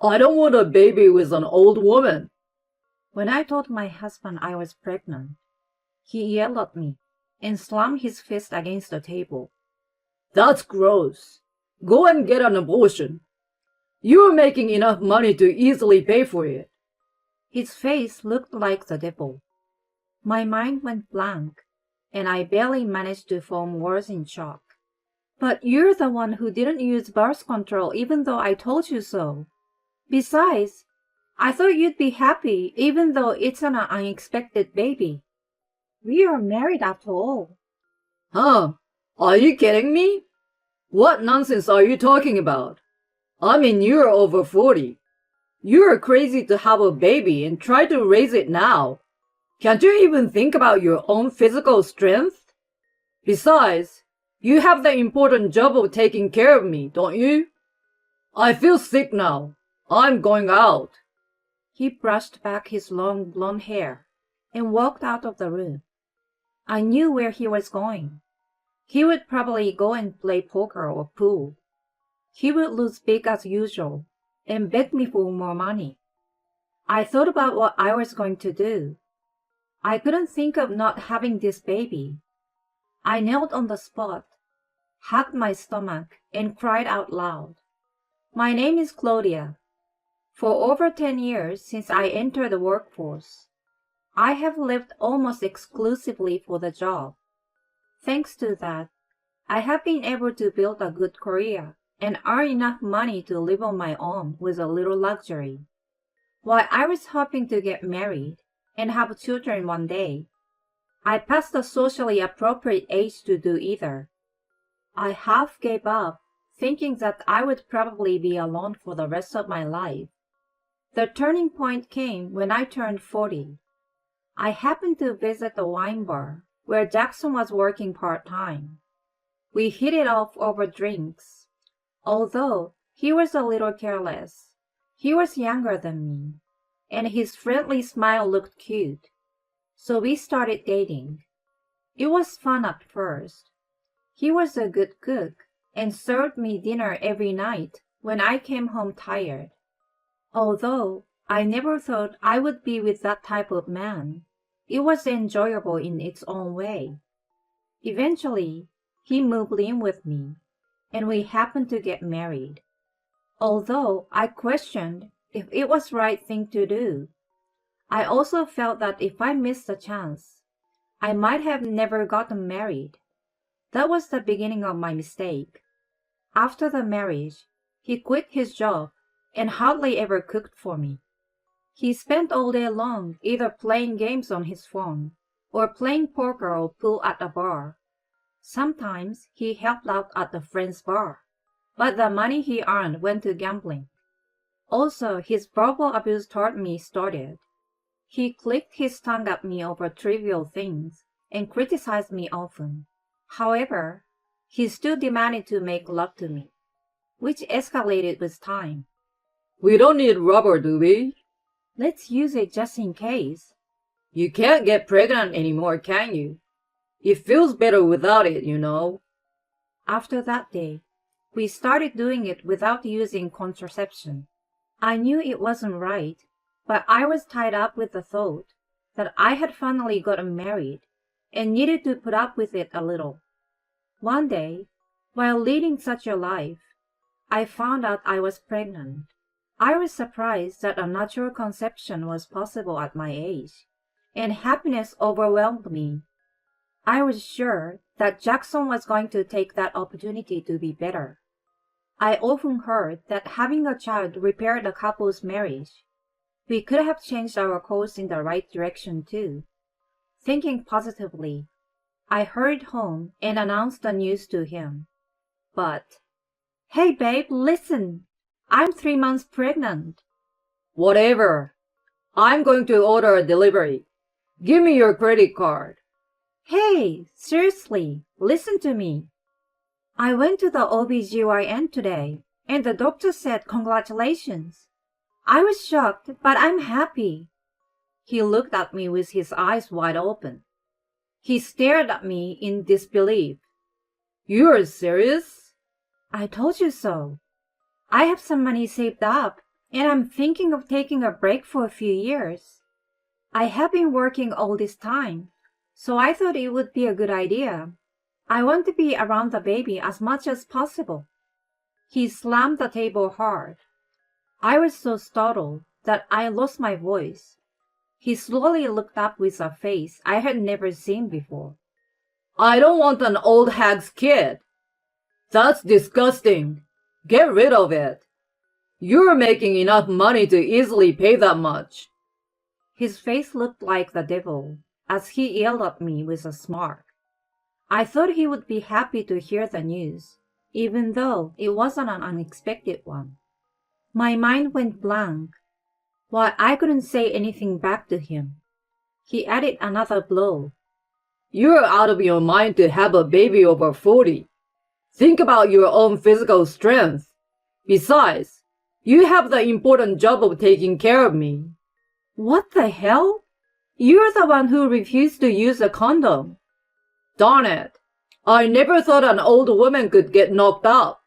I don't want a baby with an old woman. When I told my husband I was pregnant, he yelled at me and slammed his fist against the table. That's gross. Go and get an abortion. You're making enough money to easily pay for it. His face looked like the devil. My mind went blank, and I barely managed to form words in shock. But you're the one who didn't use birth control even though I told you so. Besides, I thought you'd be happy even though it's an unexpected baby. We are married after all. Huh? Are you kidding me? What nonsense are you talking about? I mean, you're over 40. You're crazy to have a baby and try to raise it now. Can't you even think about your own physical strength? Besides, you have the important job of taking care of me, don't you? I feel sick now. I'm going out. He brushed back his long blonde hair and walked out of the room. I knew where he was going. He would probably go and play poker or pool. He would lose big as usual and beg me for more money. I thought about what I was going to do. I couldn't think of not having this baby. I knelt on the spot, hugged my stomach, and cried out loud. My name is Claudia. For over 10 years since I entered the workforce, I have lived almost exclusively for the job. Thanks to that, I have been able to build a good career and earn enough money to live on my own with a little luxury. While I was hoping to get married and have children one day, I passed the socially appropriate age to do either. I half gave up, thinking that I would probably be alone for the rest of my life. The turning point came when I turned 40. I happened to visit the wine bar where Jackson was working part-time. We hit it off over drinks. Although he was a little careless, he was younger than me, and his friendly smile looked cute. So we started dating. It was fun at first. He was a good cook and served me dinner every night when I came home tired. Although I never thought I would be with that type of man, it was enjoyable in its own way. Eventually, he moved in with me, and we happened to get married. Although I questioned if it was the right thing to do, I also felt that if I missed the chance, I might have never gotten married. That was the beginning of my mistake. After the marriage, he quit his job and hardly ever cooked for me. He spent all day long either playing games on his phone or playing poker or pool at a bar. Sometimes he helped out at a friend's bar, but the money he earned went to gambling. Also, his verbal abuse toward me started. He clicked his tongue at me over trivial things and criticized me often. However, he still demanded to make love to me, which escalated with time. We don't need rubber, do we? Let's use it just in case. You can't get pregnant anymore, can you? It feels better without it, you know. After that day, we started doing it without using contraception. I knew it wasn't right, but I was tied up with the thought that I had finally gotten married and needed to put up with it a little. One day, while leading such a life, I found out I was pregnant. I was surprised that a natural conception was possible at my age, and happiness overwhelmed me. I was sure that Jackson was going to take that opportunity to be better. I often heard that having a child repaired a couple's marriage. We could have changed our course in the right direction too. Thinking positively, I hurried home and announced the news to him. But, hey babe, listen! I'm 3 months pregnant. Whatever. I'm going to order a delivery. Give me your credit card. Hey, seriously, listen to me. I went to the OBGYN today, and the doctor said congratulations. I was shocked, but I'm happy. He looked at me with his eyes wide open. He stared at me in disbelief. You're serious? I told you so. I have some money saved up, and I'm thinking of taking a break for a few years. I have been working all this time, so I thought it would be a good idea. I want to be around the baby as much as possible." He slammed the table hard. I was so startled that I lost my voice. He slowly looked up with a face I had never seen before. "I don't want an old hag's kid. That's disgusting. Get rid of it. You're making enough money to easily pay that much." His face looked like the devil as he yelled at me with a smirk. I thought he would be happy to hear the news, even though it wasn't an unexpected one. My mind went blank, while I couldn't say anything back to him. He added another blow. "You're out of your mind to have a baby over 40. Think about your own physical strength. Besides, you have the important job of taking care of me." "What the hell? You're the one who refused to use a condom." "Darn it. I never thought an old woman could get knocked up.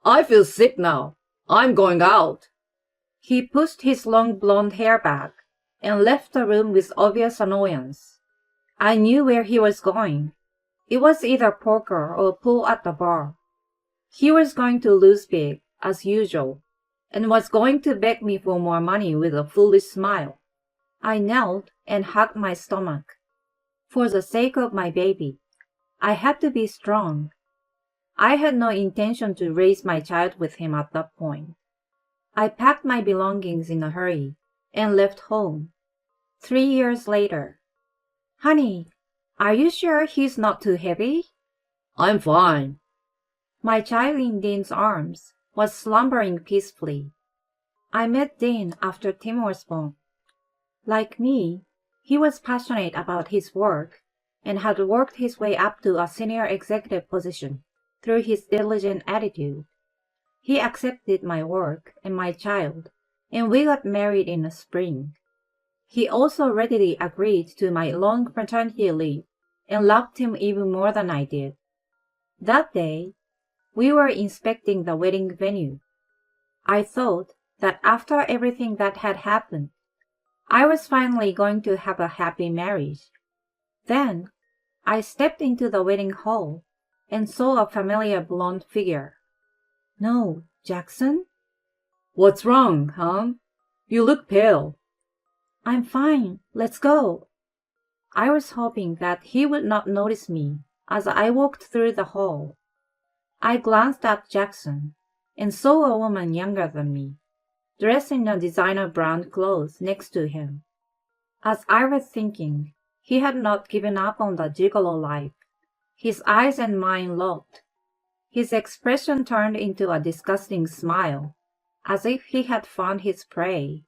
I feel sick now. I'm going out." He pushed his long blonde hair back and left the room with obvious annoyance. I knew where he was going. It was either poker or pool at the bar. He was going to lose big, as usual, and was going to beg me for more money with a foolish smile. I knelt and hugged my stomach. For the sake of my baby, I had to be strong. I had no intention to raise my child with him at that point. I packed my belongings in a hurry and left home. 3 years later. "Honey, are you sure he's not too heavy?" "I'm fine." My child in Dean's arms was slumbering peacefully. I met Dean after Tim was born. Like me, he was passionate about his work and had worked his way up to a senior executive position through his diligent attitude. He accepted my work and my child, and we got married in the spring. He also readily agreed to my long paternity leave and loved him even more than I did. That day, we were inspecting the wedding venue. I thought that after everything that had happened, I was finally going to have a happy marriage. Then, I stepped into the wedding hall and saw a familiar blonde figure. "No, Jackson?" "What's wrong, hon? You look pale." "I'm fine. Let's go." I was hoping that he would not notice me as I walked through the hall. I glanced at Jackson and saw a woman younger than me, dressed in a designer brand clothes next to him. As I was thinking, he had not given up on the gigolo life. His eyes and mine locked. His expression turned into a disgusting smile, as if he had found his prey.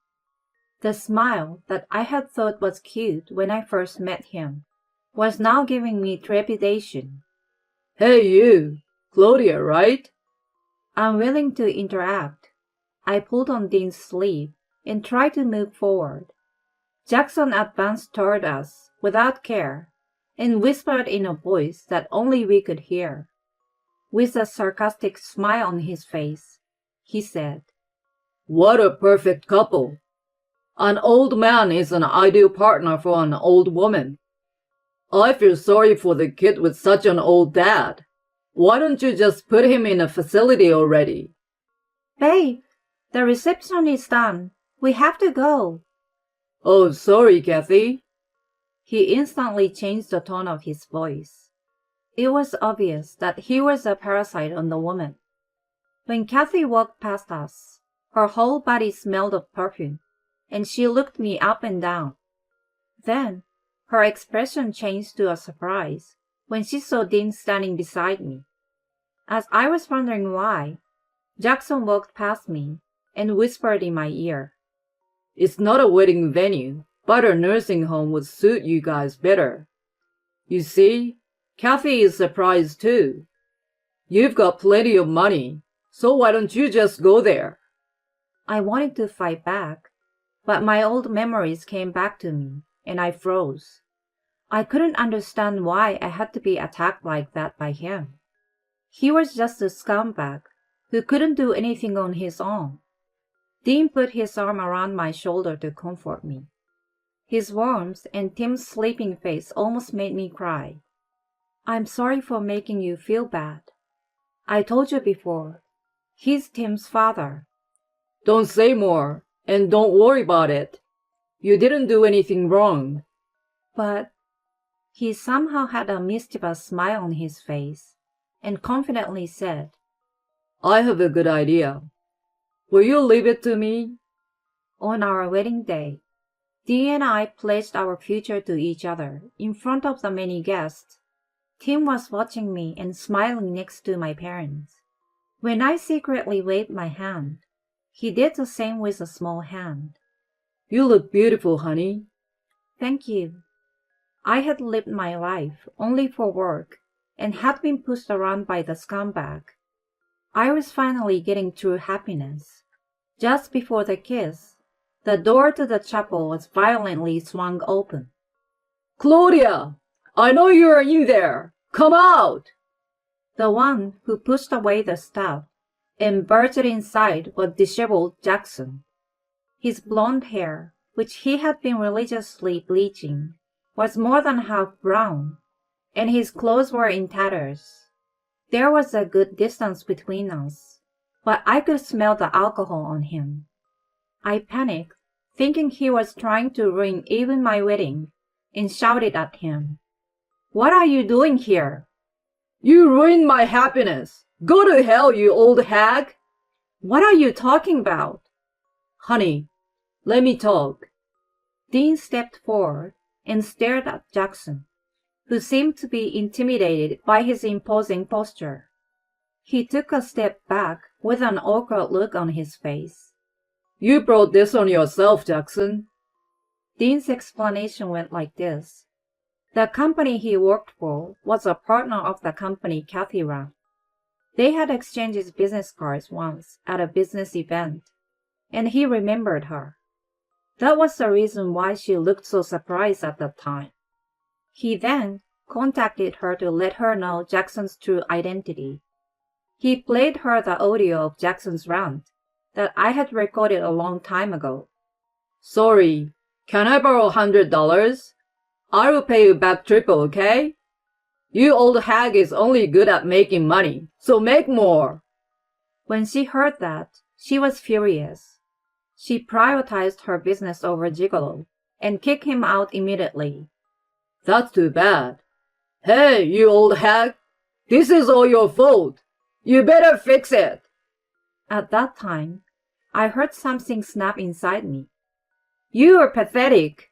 The smile that I had thought was cute when I first met him was now giving me trepidation. "Hey you, Claudia, right?" Unwilling to interact, I pulled on Dean's sleeve and tried to move forward. Jackson advanced toward us without care and whispered in a voice that only we could hear. With a sarcastic smile on his face, he said, "What a perfect couple. An old man is an ideal partner for an old woman. I feel sorry for the kid with such an old dad. Why don't you just put him in a facility already?" "Babe, the reception is done. We have to go." "Oh, sorry, Kathy." He instantly changed the tone of his voice. It was obvious that he was a parasite on the woman. When Kathy walked past us, her whole body smelled of perfume, and she looked me up and down. Then, her expression changed to a surprise when she saw Dean standing beside me. As I was wondering why, Jackson walked past me and whispered in my ear, "It's not a wedding venue, but a nursing home would suit you guys better. You see, Kathy is surprised too. You've got plenty of money, so why don't you just go there?" I wanted to fight back, but my old memories came back to me, and I froze. I couldn't understand why I had to be attacked like that by him. He was just a scumbag who couldn't do anything on his own. Dean put his arm around my shoulder to comfort me. His warmth and Tim's sleeping face almost made me cry. I'm sorry for making you feel bad. I told you before, he's Tim's father. Don't say more, and don't worry about it. You didn't do anything wrong. But he somehow had a mischievous smile on his face and confidently said, I have a good idea. Will you leave it to me? On our wedding day, Dee and I pledged our future to each other in front of the many guests. Tim was watching me and smiling next to my parents. When I secretly waved my hand, he did the same with a small hand. You look beautiful, honey. Thank you. I had lived my life only for work and had been pushed around by the scumbag. I was finally getting true happiness. Just before the kiss, the door to the chapel was violently swung open. Claudia, I know you're in there. Come out! The one who pushed away the staff and burst inside was disheveled Jackson. His blonde hair, which he had been religiously bleaching, was more than half brown, and his clothes were in tatters. There was a good distance between us, but I could smell the alcohol on him. I panicked, thinking he was trying to ruin even my wedding, and shouted at him, What are you doing here? You ruined my happiness. Go to hell, you old hag. What are you talking about? Honey, let me talk. Dean stepped forward and stared at Jackson, who seemed to be intimidated by his imposing posture. He took a step back with an awkward look on his face. You brought this on yourself, Jackson. Dean's explanation went like this. The company he worked for was a partner of the company Kathy ran. They had exchanged business cards once at a business event, and he remembered her. That was the reason why she looked so surprised at the time. He then contacted her to let her know Jackson's true identity. He played her the audio of Jackson's rant that I had recorded a long time ago. Sorry, can I borrow $100? I will pay you back triple, okay? You old hag is only good at making money, so make more. When she heard that, she was furious. She prioritized her business over Gigolo and kicked him out immediately. That's too bad. Hey, you old hag, this is all your fault. You better fix it. At that time, I heard something snap inside me. You are pathetic.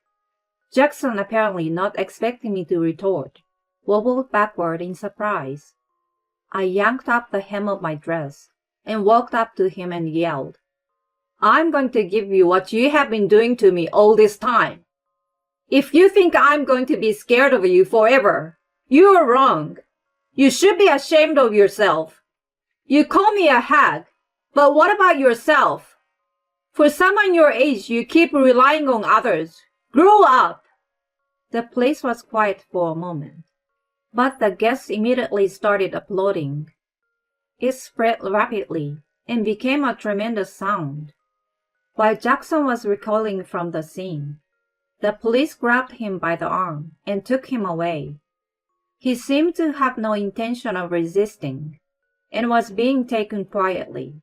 Jackson, apparently not expecting me to retort, wobbled backward in surprise. I yanked up the hem of my dress and walked up to him and yelled, I'm going to give you what you have been doing to me all this time. If you think I'm going to be scared of you forever, you are wrong. You should be ashamed of yourself. You call me a hag, but what about yourself? For someone your age, you keep relying on others. Grow up! The place was quiet for a moment, but the guests immediately started applauding. It spread rapidly and became a tremendous sound. While Jackson was recoiling from the scene, the police grabbed him by the arm and took him away. He seemed to have no intention of resisting and was being taken quietly.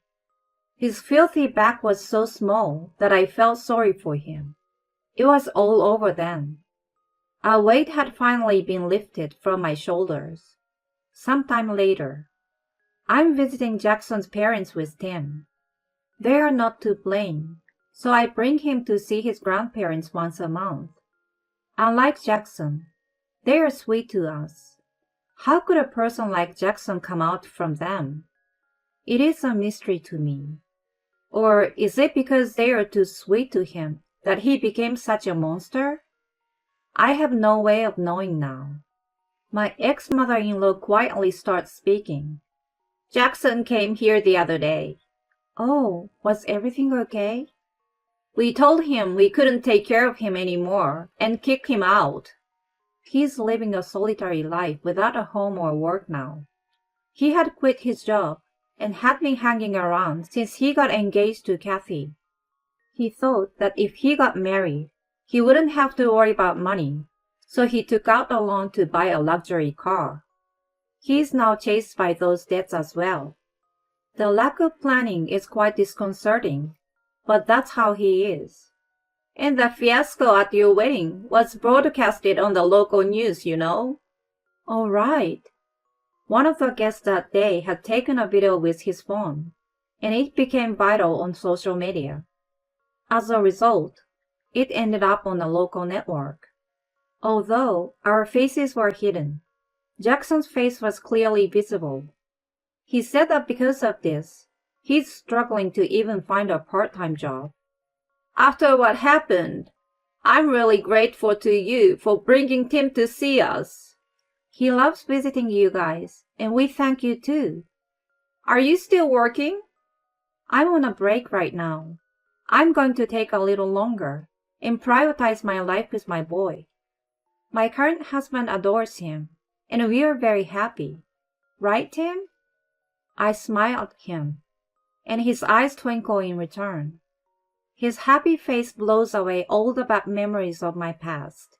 His filthy back was so small that I felt sorry for him. It was all over then. A weight had finally been lifted from my shoulders. Sometime later, I'm visiting Jackson's parents with Tim. They are not to blame, so I bring him to see his grandparents once a month. Unlike Jackson, they are sweet to us. How could a person like Jackson come out from them? It is a mystery to me. Or is it because they are too sweet to him that he became such a monster? I have no way of knowing now. My ex-mother-in-law quietly starts speaking. Jackson came here the other day. Oh, was everything okay? We told him we couldn't take care of him anymore and kicked him out. He's living a solitary life without a home or work now. He had quit his job and had been hanging around since he got engaged to Kathy. He thought that if he got married, he wouldn't have to worry about money, so he took out a loan to buy a luxury car. He is now chased by those debts as well. The lack of planning is quite disconcerting, but that's how he is. And the fiasco at your wedding was broadcasted on the local news, you know. All right. One of the guests that day had taken a video with his phone, and it became viral on social media. As a result, it ended up on a local network. Although our faces were hidden, Jackson's face was clearly visible. He said that because of this, he's struggling to even find a part-time job. After what happened, I'm really grateful to you for bringing Tim to see us. He loves visiting you guys, and we thank you too. Are you still working? I'm on a break right now. I'm going to take a little longer and prioritize my life with my boy. My current husband adores him, and we are very happy. Right, Tim? I smiled at him, and his eyes twinkle in return. His happy face blows away all the bad memories of my past.